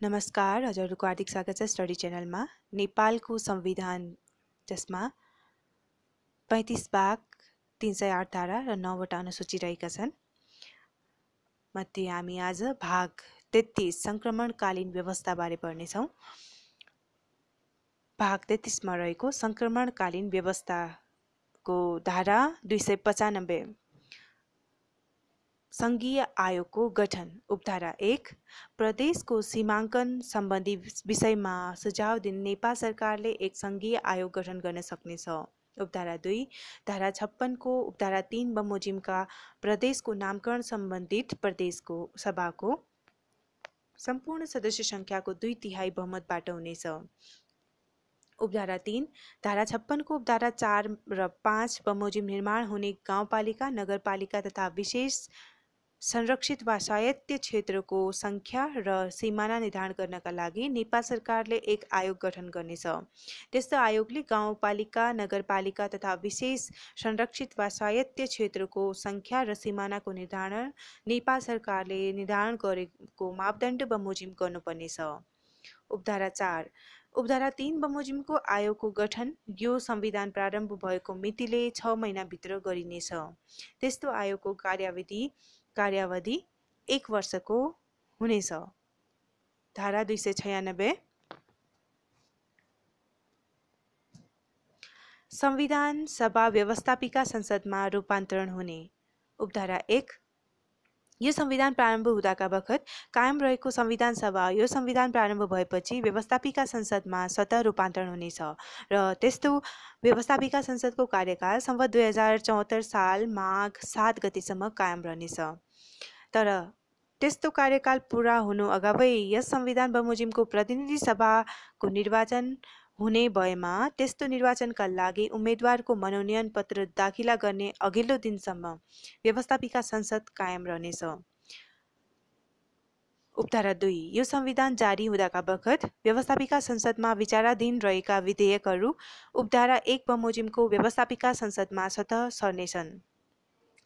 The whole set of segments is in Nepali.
नमस्कार, हजुरहरूको हार्दिक स्वागत छ स्टडी च्यानलमा। नेपालको संविधान जसमा 35 भाग 308 धारा र 9वटा अनुसूची रहेका छन् मध्ये हामी आज भाग 33 संक्रमणकालीन व्यवस्थाबारे पढ्नेछौँ। भाग 33 मा रहेको संक्रमणकालीन व्यवस्थाको धारा 295 संघीय आयोगको गठन। उपधारा 1 प्रदेशको सीमाङ्कन सम्बन्धी विषयमा सुझाव दिन नेपाल सरकारले एक संघीय आयोग गठन गर्न सक्नेछ। उपधारा 2 धारा 56 को उपधारा 3 बमोजिमका प्रदेशको नामकरण सम्बन्धित प्रदेशको सभाको सम्पूर्ण सदस्य संख्याको 2/3 बहुमतबाट हुनेछ। उपधारा 3 धारा 56 को उपधारा 4 र 5 बमोजिम निर्माण हुने गाउँपालिका, नगरपालिका तथा विशेष संरक्षित वा स्वायत्त क्षेत्रको संख्या र सीमाना निर्धारण गर्नका लागि नेपाल सरकारले एक आयोग गठन गर्नेछ। त्यस्तो आयोगले गाउँपालिका, नगरपालिका तथा विशेष संरक्षित वा स्वायत्त क्षेत्रको संख्या र सीमानाको निर्धारण नेपाल सरकारले निर्धारण गरेको मापदण्ड बमोजिम गर्नुपर्नेछ। उपधारा 4 उपधारा 3 बमोजिमको आयोगको गठन यो संविधान प्रारम्भ भएको मितिले 6 महिनाभित्र गरिनेछ। त्यस्तो आयोगको कार्यावधि 1 वर्षको हुनेछ। धारा 296 संविधान सभा व्यवस्थापिका संसदमा रूपान्तरण हुने। उपधारा 1 यो संविधान प्रारम्भ हुँदाका बखत कायम रहेको संविधान सभा यो संविधान प्रारम्भ भएपछि व्यवस्थापिका संसदमा स्वतः रूपान्तरण हुनेछ र त्यस्तो व्यवस्थापिका संसदको कार्यकाल सम्वत 2074 साल माघ 7 गतेसम्म कायम रहनेछ। तर त्यस्तो कार्यकाल पूरा हुनु अगावै यस संविधान बमोजिमको प्रतिनिधि सभाको निर्वाचन हुने भएमा त्यस्तो निर्वाचनका लागि उम्मेदवारको मनोनयन पत्र दाखिला गर्ने अघिल्लो दिनसम्म व्यवस्थापिका संसद कायम रहनेछ। उपधारा 2 यो संविधान जारी हुँदाका बखत व्यवस्थापिका संसदमा विचाराधीन रहेका विधेयकहरू उपधारा 1 बमोजिमको व्यवस्थापिका संसदमा स्वतः सर्नेछन्।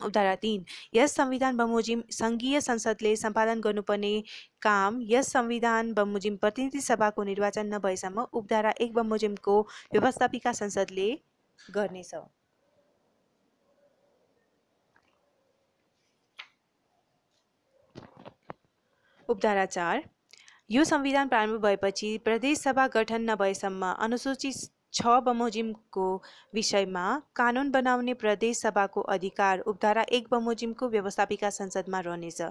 उपधारा 3 यस संविधान बमोजिम संघीय संसदले सम्पादन गर्नुपर्ने काम यस संविधान बमोजिम प्रतिनिधि सभाको निर्वाचन नभएसम्म उपधारा 1 बमोजिमको व्यवस्थापिका संसदले गर्नेछ। उपधारा 4 यो संविधान प्रारम्भ भएपछि प्रदेश सभा गठन नभएसम्म अनुसूची 6 बमोजिमको विषयमा कानुन बनाउने प्रदेश सभाको अधिकार उपधारा 1 बमोजिमको व्यवस्थापिका संसदमा रहनेछ।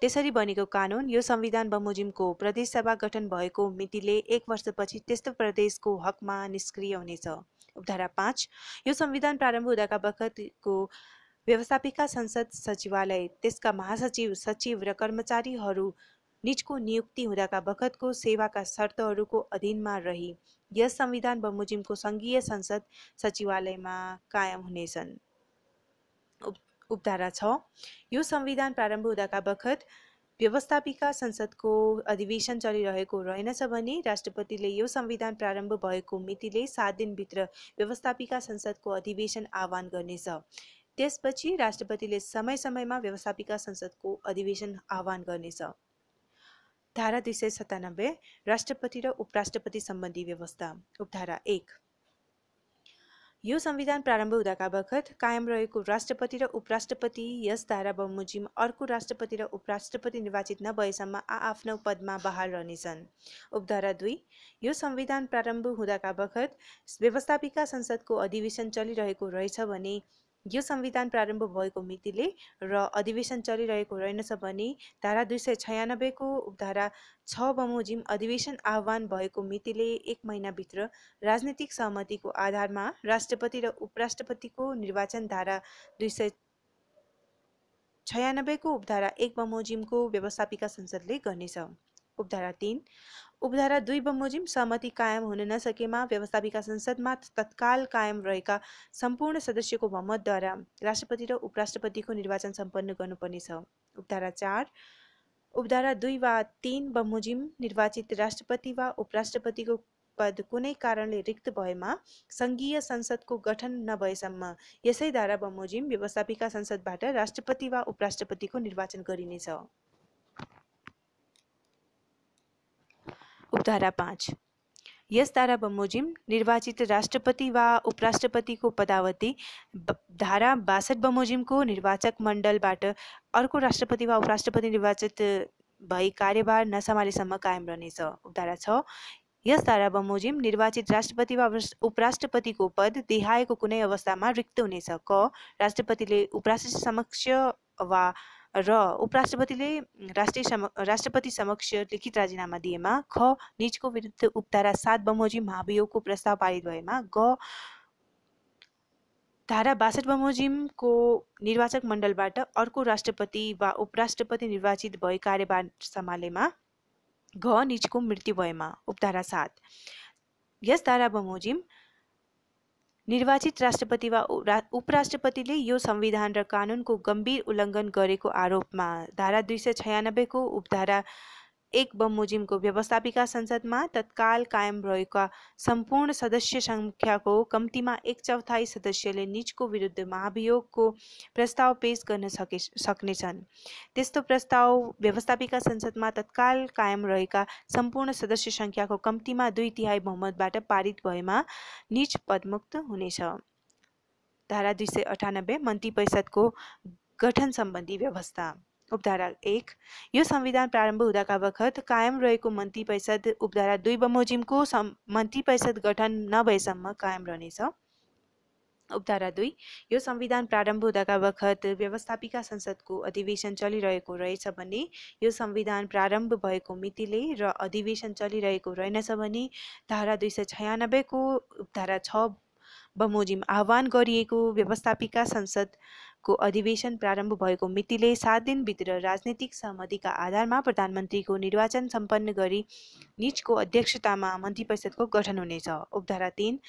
त्यसरी बनेको कानुन यो संविधान बमोजिमको प्रदेश सभा गठन भएको मितिले 1 वर्षपछि त्यस्तो प्रदेशको हकमा निष्क्रिय हुनेछ। उपधारा 5 यो संविधान प्रारम्भ हुँदाका बखतको व्यवस्थापिका संसद सचिवालय त्यसका महासचिव, सचिव र कर्मचारीहरू निजको नियुक्ति हुँदाका बखतको सेवाका शर्तहरूको अधीनमा रही यस संविधान बमोजिमको संघीय संसद सचिवालयमा कायम हुनेछन्। उपधारा 6 यो संविधान प्रारम्भ हुँदाका बखत व्यवस्थापिका संसदको अधिवेशन चलिरहेको रहेनछ भने राष्ट्रपतिले यो संविधान प्रारम्भ भएको मितिले 7 दिनभित्र व्यवस्थापिका संसदको अधिवेशन आह्वान गर्नेछ। त्यसपछि राष्ट्रपतिले समय समयमा व्यवस्थापिका संसदको अधिवेशन आह्वान गर्नेछ। धारा 297 राष्ट्रपति र उपराष्ट्रपति सम्बन्धी व्यवस्था। उपधारा 1 यो संविधान प्रारम्भ हुँदाका बखत कायम रहेको राष्ट्रपति र उपराष्ट्रपति यस धारा बमोजिम अर्को राष्ट्रपति र उपराष्ट्रपति निर्वाचित नभएसम्म आआफ्नो पदमा बहाल रहनेछन्। उपधारा 2 यो संविधान प्रारम्भ हुँदाका बखत व्यवस्थापिका संसदको अधिवेशन चलिरहेको रहेछ भने यो संविधान प्रारम्भ भएको मितिले र अधिवेशन चलिरहेको रहेनछ भने धारा 296 को उपधारा 6 बमोजिम अधिवेशन आह्वान भएको मितिले 1 महिनाभित्र राजनीतिक सहमतिको आधारमा राष्ट्रपति र उपराष्ट्रपतिको निर्वाचन धारा 296 को उपधारा 1 बमोजिमको व्यवस्थापिका संसदले गर्नेछ। उपधारा 3 उपधारा 2 बमोजिम सहमति कायम हुन नसकेमा व्यवस्थापिका संसदमा तत्काल कायम रहेका सम्पूर्ण सदस्यको बहुमतद्वारा राष्ट्रपति र उपराष्ट्रपतिको निर्वाचन सम्पन्न गर्नुपर्नेछ। उपधारा 4 उपधारा 2 वा 3 बमोजिम निर्वाचित राष्ट्रपति वा उपराष्ट्रपतिको पद कुनै कारणले रिक्त भएमा संघीय संसदको गठन नभएसम्म यसै धारा बमोजिम व्यवस्थापिका संसदबाट राष्ट्रपति वा उपराष्ट्रपतिको निर्वाचन गरिनेछ। उपधारा 5 यस धारा बमोजिम निर्वाचित राष्ट्रपति वा उपराष्ट्रपतिको पदावधि धारा 62 बमोजिमको निर्वाचक मण्डलबाट अर्को राष्ट्रपति वा उपराष्ट्रपति निर्वाचित भई कार्यभार नसम्हालेसम्म कायम रहनेछ। उपधारा 6 यस धारा बमोजिम निर्वाचित राष्ट्रपति वा उपराष्ट्रपतिको पद देहाएको कुनै अवस्थामा रिक्त हुनेछ। क राष्ट्रपतिले उपराष्ट्रपति समक्ष वा र उपराष्ट्रपतिले राष्ट्रपति समक्ष लिखित राजीनामा दिएमा। ख नीचको विरुद्ध उपधारा 7 बमोजिम महाभियोगको प्रस्ताव पारित भएमा। ग धारा 62 बमोजिमको निर्वाचक मण्डलबाट अर्को राष्ट्रपति वा उपराष्ट्रपति निर्वाचित भई कार्यभार सम्हालेमा। घ नीचको मृत्यु भएमा। उपधारा 7 यस धारा बमोजिम निर्वाचित राष्ट्रपति वा उपराष्ट्रपतिले यो संविधान र कानुनको गम्भीर उल्लङ्घन गरेको आरोपमा धारा 296 को उपधारा 1 बमोजिमको व्यवस्थापिका संसदमा तत्काल कायम रहेका सम्पूर्ण सदस्य संख्याको कम्तीमा 1/4 सदस्यले नीचको विरुद्ध महाभियोगको प्रस्ताव पेश गर्न सक्नेछन्। त्यस्तो प्रस्ताव व्यवस्थापिका संसदमा तत्काल कायम रहेका सम्पूर्ण सदस्य संख्याको कम्तीमा 2/3 बहुमतबाट पारित भएमा नीच पदमुक्त हुनेछ। धारा 298 मन्त्री परिषदको गठन सम्बन्धी व्यवस्था। उपधारा 1 यो संविधान प्रारम्भ हुँदाका बखत कायम रहेको मन्त्री परिषद उपधारा 2 बमोजिमको मन्त्री परिषद गठन नभएसम्म कायम रहनेछ। उपधारा 2 यो संविधान प्रारम्भ हुँदाका बखत व्यवस्थापिका संसदको अधिवेशन चलिरहेको रहेछ भने यो संविधान प्रारम्भ भएको मितिले र अधिवेशन चलिरहेको रहेनछ भने धारा 296 को उपधारा 6 बमोजिम आह्वान गरिएको व्यवस्थापिका संसदको अधिवेशन प्रारम्भ भएको मितिले 7 दिनभित्र राजनीतिक सहमतिका आधारमा प्रधानमन्त्रीको निर्वाचन सम्पन्न गरी नीचको अध्यक्षतामा मन्त्री परिषदको गठन हुनेछ। उपधारा 3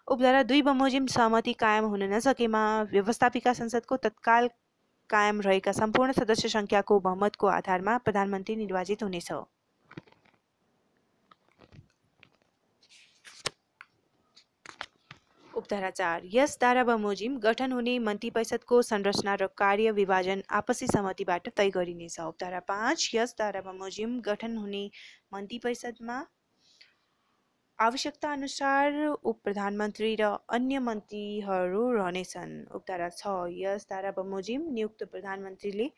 उपधारा 2 बमोजिम सहमति कायम हुन नसकेमा व्यवस्थापिका संसदको तत्काल कायम रहेका सम्पूर्ण सदस्य संख्याको बहुमतको आधारमा प्रधानमन्त्री निर्वाचित हुनेछ। उपधारा 4 यस धारा बमोजिम गठन हुने मन्त्री परिषदको संरचना र कार्य विभाजन आपसी सहमतिबाट तय गरिनेछ। उपधारा 5 यस धारा बमोजिम गठन हुने मन्त्री परिषदमा आवश्यकता अनुसार उप प्रधानमन्त्री र अन्य मन्त्रीहरू रहनेछन्। उपधारा 6 यस धारा बमोजिम नियुक्त प्रधानमन्त्रीले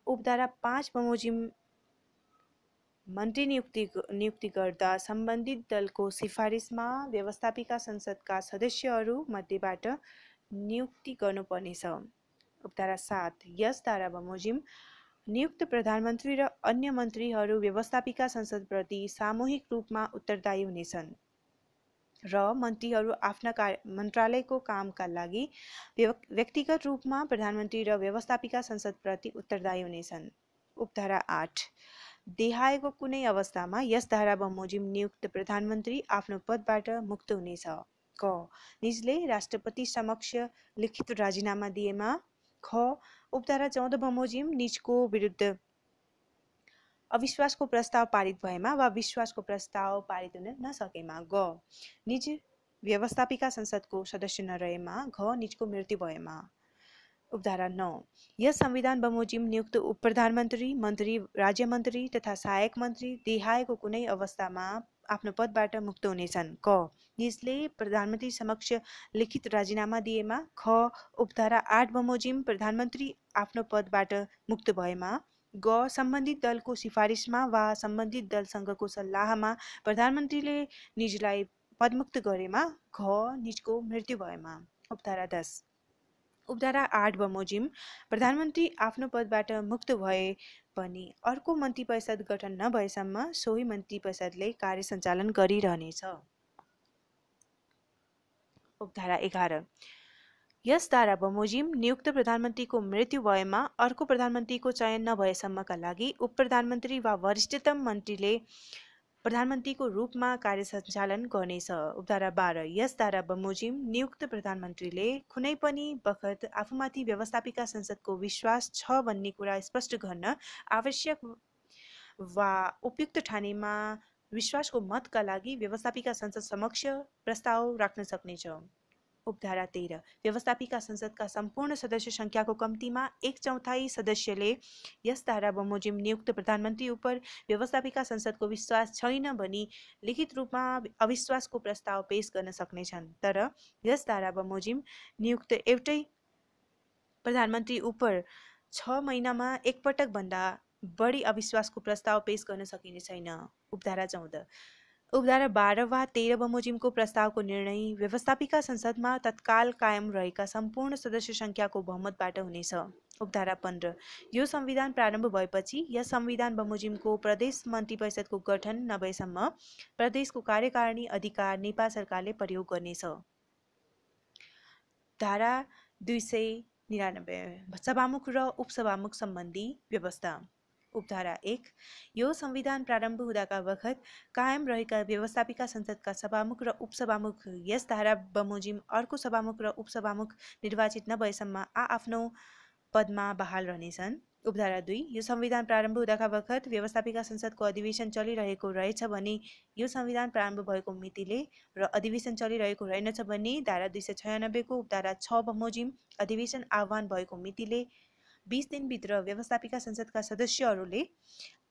उपधारा 5 बमोजिम मन्त्री नियुक्ति गर्दा सम्बन्धित दलको सिफारिसमा व्यवस्थापिका संसदका सदस्यहरू मध्येबाट नियुक्ति गर्नुपर्नेछ। उपधारा 7 यस धारा बमोजिम नियुक्त प्रधानमन्त्री र अन्य मन्त्रीहरू व्यवस्थापिका संसदप्रति सामूहिक रूपमा उत्तरदायी हुनेछन् र मन्त्रीहरू आफ्ना मन्त्रालयको कामका लागि व्यक्तिगत रूपमा प्रधानमन्त्री र व्यवस्थापिका संसदप्रति उत्तरदायी हुनेछन्। उपधारा 8 देहाएको कुनै अवस्थामा यस धारा बमोजिम नियुक्त प्रधानमन्त्री आफ्नो पदबाट मुक्त हुनेछ। क निजले राष्ट्रपति समक्ष लिखित राजीनामा दिएमा। ख उपधारा 14 बमोजिम निजको विरुद्ध अविश्वासको प्रस्ताव पारित भएमा वा विश्वासको प्रस्ताव पारित हुन नसकेमा। ग निज व्यवस्थापिका संसदको सदस्य नरहेमा। घ निजको मृत्यु भएमा। उपधारा 9 यस संविधान बमोजिम नियुक्त उप प्रधानमन्त्री मन्त्री राज्यमन्त्री तथा सहायक मन्त्री देहाएको कुनै अवस्थामा आफ्नो पदबाट मुक्त हुनेछन्। क निजले प्रधानमन्त्री समक्ष लिखित राजीनामा दिएमा। ख उपधारा 8 बमोजिम प्रधानमन्त्री आफ्नो पदबाट मुक्त भएमा। ग सम्बन्धित दलको सिफारिसमा वा सम्बन्धित दलसँगको सल्लाहमा प्रधानमन्त्रीले निजलाई पदमुक्त गरेमा। घ निजको मृत्यु भएमा। उपधारा 10 उपधारा 8 बमोजिम प्रधानमन्त्री आफ्नो पदबाट मुक्त भए पनि अर्को मन्त्री परिषद गठन नभएसम्म सोही मन्त्री परिषदले कार्य सञ्चालन गरिरहनेछ। उपधारा 11 यस धारा बमोजिम नियुक्त प्रधानमन्त्रीको मृत्यु भएमा अर्को प्रधानमन्त्रीको चयन नभएसम्मका लागि उप प्रधानमन्त्री वा वरिष्ठतम मन्त्रीले प्रधानमन्त्रीको रूपमा कार्य सञ्चालन गर्नेछ। उपधारा 12 यस धारा बमोजिम नियुक्त प्रधानमन्त्रीले कुनै पनि बखत आफूमाथि व्यवस्थापिका संसदको विश्वास छ भन्ने कुरा स्पष्ट गर्न आवश्यक वा उपयुक्त ठानेमा विश्वासको मतका लागि व्यवस्थापिका संसद समक्ष प्रस्ताव राख्न सक्नेछ। उपधारा 13 व्यवस्थापिका संसदका सम्पूर्ण सदस्य संख्याको कम्तीमा 1/4 सदस्यले यस धारा बमोजिम नियुक्त प्रधानमन्त्री उप व्यवस्थापिका संसदको विश्वास छैन भनी लिखित रूपमा अविश्वासको प्रस्ताव पेश गर्न सक्नेछन्। तर यस धारा बमोजिम नियुक्त एउटै प्रधानमन्त्री उप 6 महिनामा एकपटक भन्दा बढी अविश्वासको प्रस्ताव पेश गर्न सकिने छैन। उपधारा 14 उपधारा 12 वा 13 बमोजिमको प्रस्तावको निर्णय व्यवस्थापिका संसदमा तत्काल कायम रहेका सम्पूर्ण सदस्य संख्याको बहुमतबाट हुनेछ। उपधारा 15 यो संविधान प्रारम्भ भएपछि यस संविधान बमोजिमको प्रदेश मन्त्री परिषदको गठन नभएसम्म प्रदेशको कार्यकारिणी अधिकार नेपाल सरकारले प्रयोग गर्नेछ। धारा 299 सभामुख र उपसभामुख सम्बन्धी व्यवस्था। उपधारा 1 यो संविधान प्रारम्भ हुँदाका बखत कायम रहेका व्यवस्थापिका संसदका सभामुख र उपसभामुख यस धारा बमोजिम अर्को सभामुख र उपसभामुख निर्वाचित नभएसम्म आआफ्नो पदमा बहाल रहनेछन्। उपधारा 2 यो संविधान प्रारम्भ हुँदाका बखत व्यवस्थापिका संसदको अधिवेशन चलिरहेको रहेछ भने यो संविधान प्रारम्भ भएको मितिले र अधिवेशन चलिरहेको रहेनछ भने धारा 296 को उपधारा 6 बमोजिम अधिवेशन आह्वान भएको मितिले 20 दिनभित्र व्यवस्थापिका संसदका सदस्यहरूले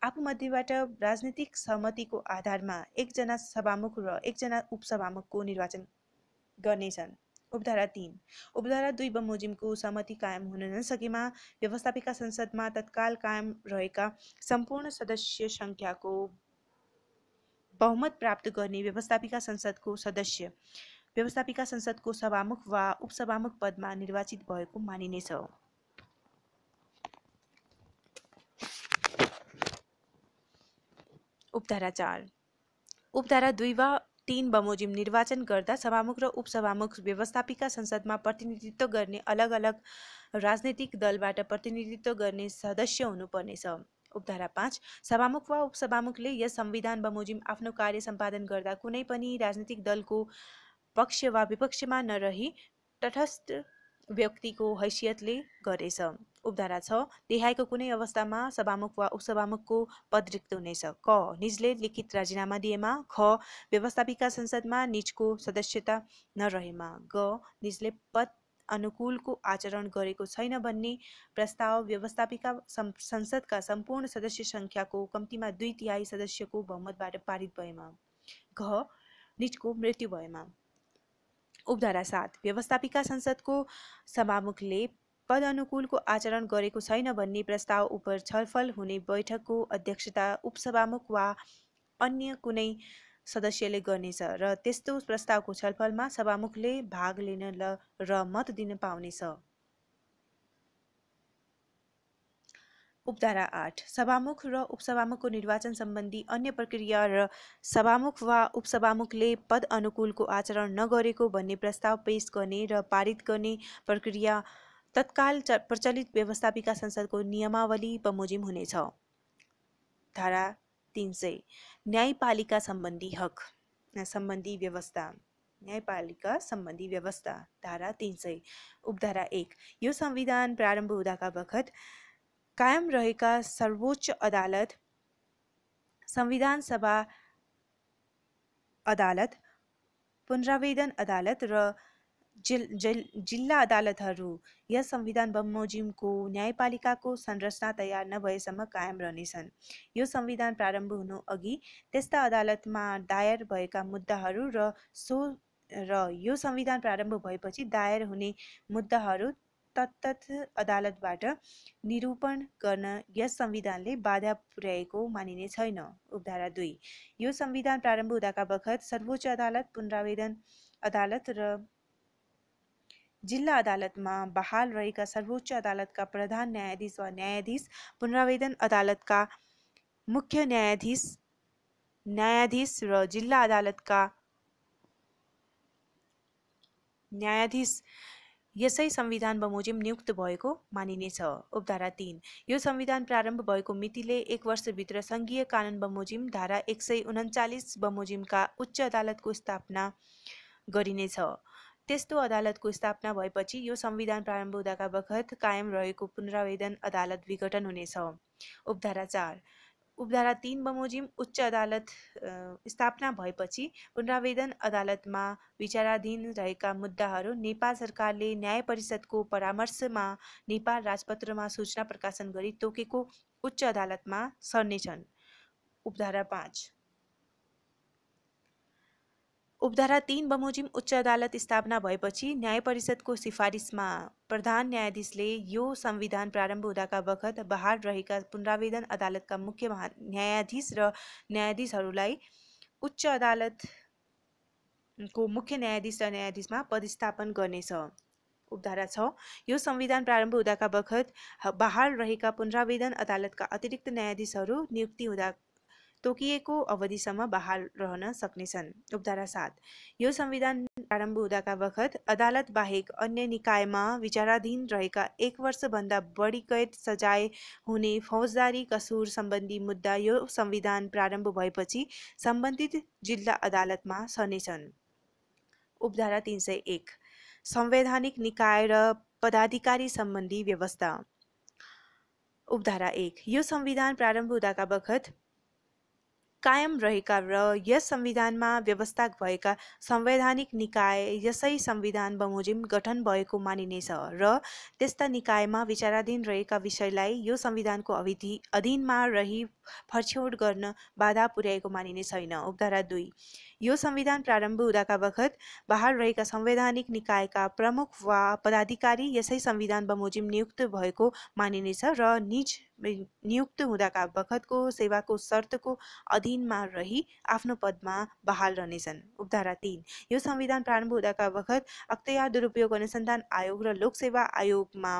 आफूमध्येबाट राजनीतिक सहमतिको आधारमा 1 जना सभामुख र 1 जना उपसभामुखको निर्वाचन गर्नेछन्। उपधारा 3 उपधारा 2 बमोजिमको सहमति कायम हुन नसकेमा व्यवस्थापिका संसदमा तत्काल कायम रहेका सम्पूर्ण सदस्य संख्याको बहुमत प्राप्त गर्ने व्यवस्थापिका संसदको सदस्य व्यवस्थापिका संसदको सभामुख वा उपसभामुख पदमा निर्वाचित भएको मानिनेछ। उपधारा 4 उपधारा 2 वा 3 बमोजिम निर्वाचन गर्दा सभामुख र उपसभामुख व्यवस्थापिका संसदमा प्रतिनिधित्व गर्ने अलग अलग राजनैतिक दलबाट प्रतिनिधित्व गर्ने सदस्य हुनुपर्नेछ। उपधारा 5 सभामुख वा उपसभामुखले यस संविधान बमोजिम आफ्नो कार्य सम्पादन गर्दा कुनै पनि राजनीतिक दलको पक्ष वा विपक्षमा नरही तटस्थ व्यक्तिको हैसियतले गरेछ। उपधारा 6 देहायको कुनै अवस्थामा सभामुख वा उपसभामुखको पद रिक्त हुनेछ। क निजले लिखित राजीनामा दिएमा। ख व्यवस्थापिका संसदमा निजको सदस्यता नरहेमा। ग निजले पद अनुकूलको आचरण गरेको छैन भन्ने प्रस्ताव व्यवस्थापिका संसदका सम्पूर्ण सदस्य संख्याको कम्तीमा 2/3 सदस्यको बहुमतबाट पारित भएमा। घ निजको मृत्यु भएमा। उपधारा 7 व्यवस्थापिका संसदको सभामुखले पद अनुकूलको आचरण गरेको छैन भन्ने प्रस्ताव उप छलफल हुने बैठकको अध्यक्षता उपसभामुख वा अन्य कुनै सदस्यले गर्नेछ र त्यस्तो प्रस्तावको छलफलमा सभामुखले भाग लिन र मत दिन पाउनेछ। उपधारा 8 सभामुख र उपसभामुखको निर्वाचन सम्बन्धी अन्य प्रक्रिया र सभामुख वा उपसभामुखले पद अनुकूलको आचरण नगरेको भन्ने प्रस्ताव पेश गर्ने र पारित गर्ने प्रक्रिया तत्काल प्रचलित व्यवस्थापिका संसदको नियमावली बमोजिम हुनेछ। धारा 300 न्यायपालिका सम्बन्धी हक सम्बन्धी व्यवस्था। न्यायपालिका सम्बन्धी व्यवस्था। धारा 300 उपधारा 1 यो संविधान प्रारम्भ हुँदाका बखत कायम रहेका सर्वोच्च अदालत, संविधान सभा अदालत, पुनरावेदन अदालत र जिल्ला अदालतहरू यस संविधान बमोजिमको न्यायपालिकाको संरचना तयार नभएसम्म कायम रहनेछन्। यो संविधान प्रारम्भ हुनु अघि त्यस्ता अदालतमा दायर भएका मुद्दाहरू र यो संविधान प्रारम्भ भएपछि दायर हुने मुद्दाहरू तत्त अदालतबाट निरूपण गर्न यस संविधानले बाधा पुर्याएको मानिने छैन। उपधारा 2 यो संविधान प्रारम्भ हुँदाका बखत सर्वोच्च अदालत, पुनरावेदन अदालत र जिल्ला अदालतमा बहाल रहेका सर्वोच्च अदालतका प्रधान न्यायाधीश वा न्यायाधीश, पुनरावेदन अदालतका मुख्य न्यायाधीश र जिल्ला अदालतका न्यायाधीश यसै संविधान बमोजिम नियुक्त भएको मानिनेछ। उपधारा 3 यो संविधान प्रारम्भ भएको मितिले 1 वर्षभित्र संघीय कानुन बमोजिम धारा 139 बमोजिमका उच्च अदालतको स्थापना गरिनेछ। त्यस्तो अदालतको स्थापना भएपछि यो संविधान प्रारम्भ हुँदाका बखत कायम रहेको पुनरावेदन अदालत विघटन हुनेछ। उपधारा 4 उपधारा 3 बमोजिम उच्च अदालत स्थापना भएपछि पुनरावेदन अदालतमा विचाराधीन रहेका मुद्दाहरू नेपाल सरकारले न्याय परिषदको परामर्शमा नेपाल राजपत्रमा सूचना प्रकाशन गरी तोकेको उच्च अदालतमा सर्नेछन्। उपधारा 5 उपधारा 3 बमोजिम उच्च अदालत स्थापना भएपछि न्याय परिषदको सिफारिसमा प्रधान न्यायाधीशले यो संविधान प्रारम्भ हुँदाका बखत बहाल रहेका पुनरावेदन अदालतका मुख्य न्यायाधीश र न्यायाधीशहरूलाई उच्च अदालतको मुख्य न्यायाधीश र न्यायाधीशमा पदस्थापन गर्नेछ। उपधारा 6 यो संविधान प्रारम्भ हुँदाका बखत बहाल रहेका पुनरावेदन अदालतका अतिरिक्त न्यायाधीशहरू नियुक्ति हुँदा तोकिएको अवधिसम्म बहाल रहन सक्नेछन्। उपधारा 7 यो संविधान प्रारम्भ हुँदाका बखत अदालत बाहेक अन्य निकायमा विचाराधीन रहेका 1 वर्षभन्दा बढी कैद सजाय हुने फौजदारी कसुर सम्बन्धी मुद्दा यो संविधान प्रारम्भ भएपछि सम्बन्धित जिल्ला अदालतमा सर्नेछन्। उपधारा 301 संवैधानिक निकाय र पदाधिकारी सम्बन्धी व्यवस्था। उपधारा 1 यो संविधान प्रारम्भ हुँदाका बखत कायम रहेका र यस संविधानमा व्यवस्था भएका संवैधानिक निकाय यसै संविधान बमोजिम गठन भएको मानिनेछ र त्यस्ता निकायमा विचाराधीन रहेका विषयलाई यो संविधानको अधीनमा रही फरछोड गर्न बाधा पुर्याएको मानिने छैन। उपधारा 2 यो संविधान प्रारम्भ हुँदाका बखत बहाल रहेका संवैधानिक निकायका प्रमुख वा पदाधिकारी यसै संविधान बमोजिम नियुक्त भएको मानिनेछ र निज नियुक्त हुँदाका बखतको सेवाको शर्तको अधीनमा रही आफ्नो पदमा बहाल रहनेछन्। उपधारा 3 यो संविधान प्रारम्भ हुँदाका बखत अख्तियार दुरुपयोग अनुसन्धान आयोग र लोकसेवा आयोगमा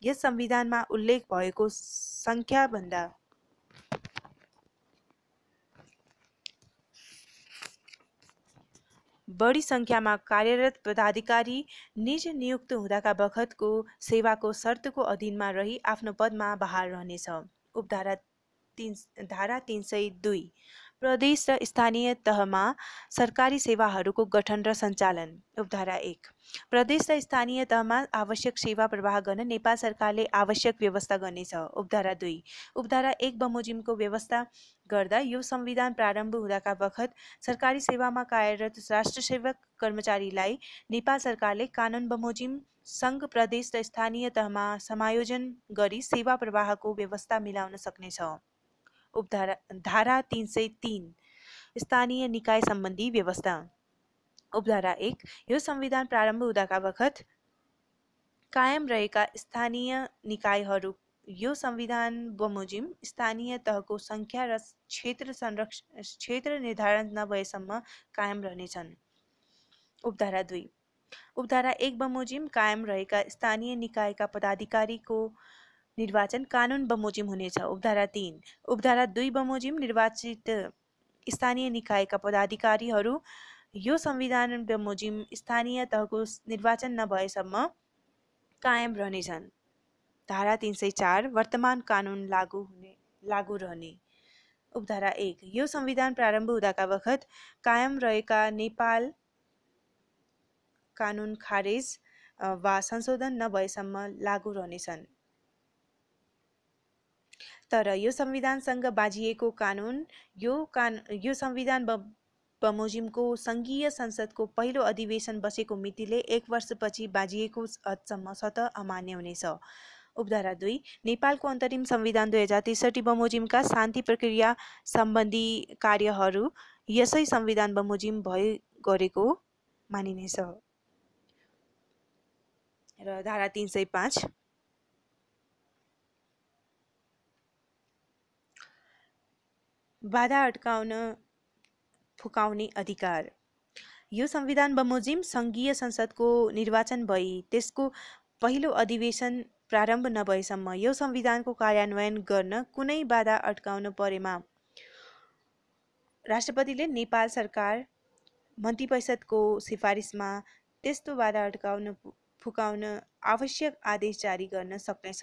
यस संविधानमा उल्लेख भएको संख्याभन्दा बढी संख्यामा कार्यरत पदाधिकारी निज नियुक्त हुँदाका बखतको सेवाको शर्तको अधीनमा रही आफ्नो पदमा बहाल रहनेछ। उपधारा 302 प्रदेश र स्थानीय तहमा सरकारी सेवाहरूको गठन र सञ्चालन। उपधारा 1 प्रदेश र स्थानीय तहमा आवश्यक सेवा प्रवाह गर्न नेपाल सरकारले आवश्यक व्यवस्था गर्नेछ। उपधारा 2 उपधारा 1 बमोजिमको व्यवस्था गर्दा यो संविधान प्रारम्भ हुँदाका बखत सरकारी सेवामा कार्यरत राष्ट्रसेवक कर्मचारीलाई नेपाल सरकारले कानुन बमोजिम सङ्घ प्रदेश र स्थानीय तहमा समायोजन गरी सेवा प्रवाहको व्यवस्था मिलाउन सक्नेछ। धारा 303 स्थानीय निकाय सम्बन्धी व्यवस्था। उपधारा 1 यो संविधान प्रारम्भ हुँदाका बखत कायम रहेका स्थानीय निकायहरू यो संविधान बमोजिम स्थानीय तहको संख्या र क्षेत्र निर्धारण नभएसम्म कायम रहनेछन्। उपधारा 2 उपधारा 1 बमोजिम कायम रहेका स्थानीय निकायका पदाधिकारीको निर्वाचन कानुन बमोजिम हुनेछ। उपधारा 3 उपधारा 2 बमोजिम निर्वाचित स्थानीय निकायका पदाधिकारीहरू यो संविधान बमोजिम स्थानीय तहको निर्वाचन नभएसम्म कायम रहनेछन्। धारा 304 वर्तमान कानुन लागू रहने। उपधारा 1 यो संविधान प्रारम्भ हुँदाका बखत कायम रहेका नेपाल कानुन खारेज वा संशोधन नभएसम्म लागू रहनेछन्। तर यो संविधानसँग बाजिएको कानुन यो संविधान बमोजिमको सङ्घीय संसदको पहिलो अधिवेशन बसेको मितिले 1 वर्षपछि बाजिएको हदसम्म स्वतः अमान्य हुनेछ। उपधारा 2 नेपालको अन्तरिम संविधान 2063 बमोजिमका शान्ति प्रक्रिया सम्बन्धी कार्यहरू यसै संविधान बमोजिम भए गरेको मानिनेछ। र धारा 305 बाधा अड्काउन फुकाउने अधिकार। यो संविधान बमोजिम सङ्घीय संसदको निर्वाचन भई त्यसको पहिलो अधिवेशन प्रारम्भ नभएसम्म यो संविधानको कार्यान्वयन गर्न कुनै बाधा अड्काउन परेमा राष्ट्रपतिले नेपाल सरकार मन्त्रीपरिषदको सिफारिसमा त्यस्तो बाधा अड्काउन फुकाउन आवश्यक आदेश जारी गर्न सक्नेछ।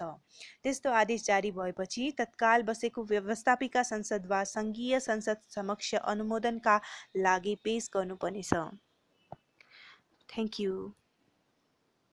त्यस्तो आदेश जारी भएपछि तत्काल बसेको व्यवस्थापिका संसद वा सङ्घीय संसद समक्ष अनुमोदनका लागि पेश गर्नुपर्नेछ। Thank you.